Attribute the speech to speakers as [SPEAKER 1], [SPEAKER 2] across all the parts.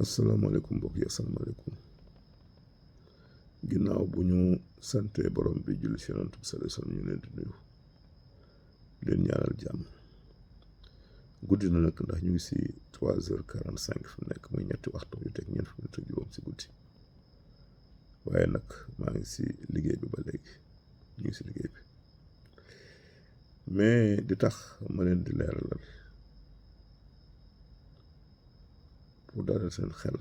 [SPEAKER 1] asalaamaaleykum mbokk yi asalaamaaleykum ginnaaw bu ñu santee borom bi julli ci Yonent bi sallallahu alayhi wa sallam ñu leen di nuyu leen ñaanal jàmm guddi na nag ndax ñu ngi ci 3h45 fi mu nekk muy ñetti waxtu yu teg ñeent fukki minutes ak juróom ci guddi waaye nag maa ngi ci liggéey bi ba léegi ñu ngi ci liggéey bi mais di tax ma leen di leeralal pour dalal seen xel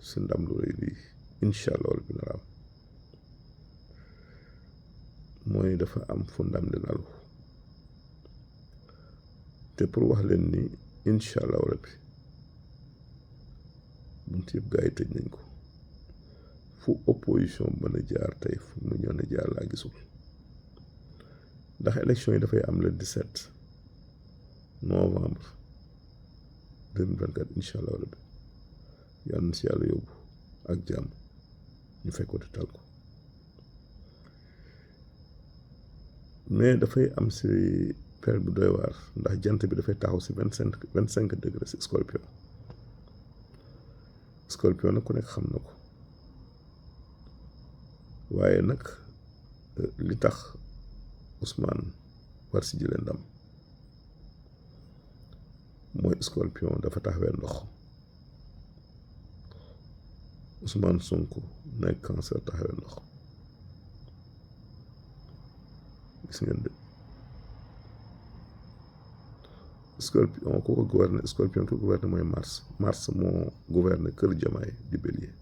[SPEAKER 1] si ndam lu rëy lii incha allah bi na am mooy dafa am fu ndam di lalu te pour wax leen ni incha allah rabbi buntu yëpp gaa yi tëj nañ ko fu opposition mën a jaar tey fu mu ñëw a jaar laa gisul ndax élection yi dafay am le 17 novembre 2024 incha allah rabbi yal na si yàlla yóbbu ak jàmm ñu fekk ko te tal ko mais dafay am si période bu doy waar ndax jant bi dafay taxaw si 25 degré si scorpion nag ku nekk xam na ko waaye nag li tax Ousmane war si jëlee ndam mooy scorpion dafa taxawee ndox Ousmane Sonko nekk cancer taxawee ndox gis ngeen de scorpion ku ko gouverner scorpion ku ko gouverner mooy Mars moo gouverner kër Jamaay di Bélier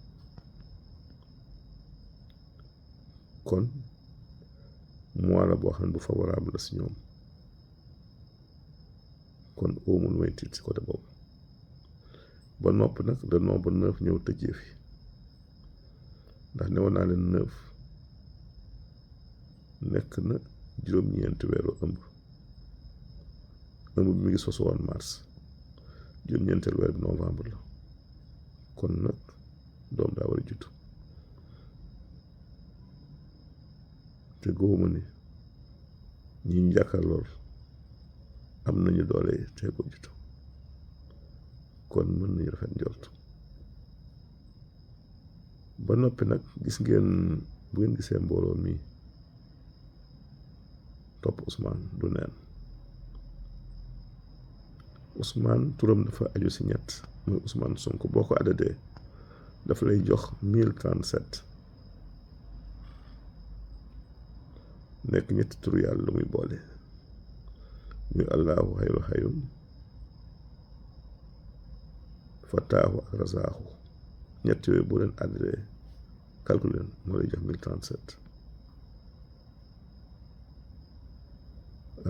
[SPEAKER 1] kon mois la boo xam ne bu favorable la si ñoom kon oomul may tiit si côté boobu ba nopp nag le nombre 9 ñëw tëjee fi ndax newoon naa leen 9 nekk na juróom-ñeenti weeru ëmb bi mi ngi sosu woon mars juróom-ñeenteel weer bi novembre la kon nag doom daa war a juddu te góobu ni ñi ñu jàkkaar lool am nañu doole te ko juddu kon mën nañu rafet njort ba noppi nag gis ngeen bu ngeen gisee mbooloo mi topp Ousmane du neen Ousmane turam dafa aju si ñett muy Ousmane Sonko boo ko addadee dafa lay jox 1037 nekk ñetti turu yàlla lu muy boole muy allahu xayru xayum fataahu ak razaaxu ñett yooyu boo leen addadee calculé moo lay jox 1037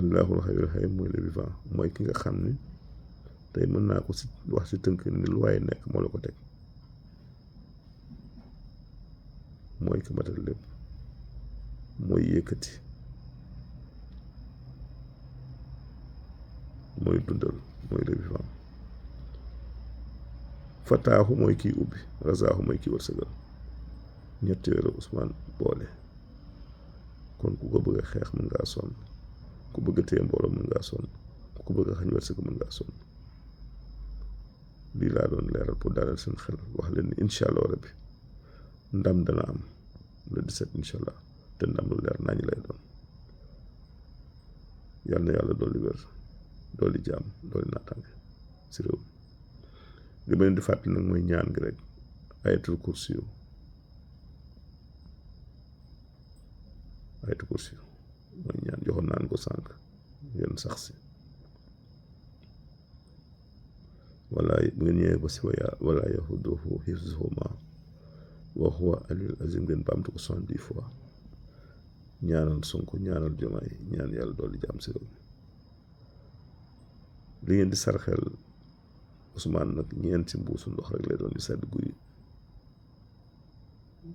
[SPEAKER 1] allahu xayru xayum mooy le vivant mooy ki nga xam ni tey mën naa ko si wax si tënk ni lu waaye nekk moo la ko teg mooy ki matal lépp mooy yëkkati mooy dundal mooy le vivant fataaxu mooy kiy ubbi razaaxu mooy kiy wërsëgal ñetti yooyu la Ousmane boole kon ku ko bëgg a xeex mën ngaa sonn ku bëgg a téye mbooloo mën ngaa sonn ku bëgg a xañ wërsëg mën ngaa sonn lii laa doon leeral pour dalal seen xel wax leen ni incha allah rabbi ndam dana am le 17 incha allah te ndam lu leer nañu lay doon yal na yàlla dolli wér dolli jàmm dolli naataange si réew mi li ma leen di fàttali nag mooy ñaan gi rek ayatul kursi yu mooy ñaan joxoon naan ko sànq yéen sax si wala bu ngeen ñëwee ba si wala yahuduhu hifzuhuma wa huwa aliyul azim ngeen baamtu ko 70 fois ñaanal Sonko ñaanal Jomaay ñaan yàlla dolli jàmm si réew mi li ngeen di sarxel Ousmane nag ñeenti mbuusu ndox rek lay doon di sedd guy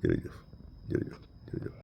[SPEAKER 1] jërëjëf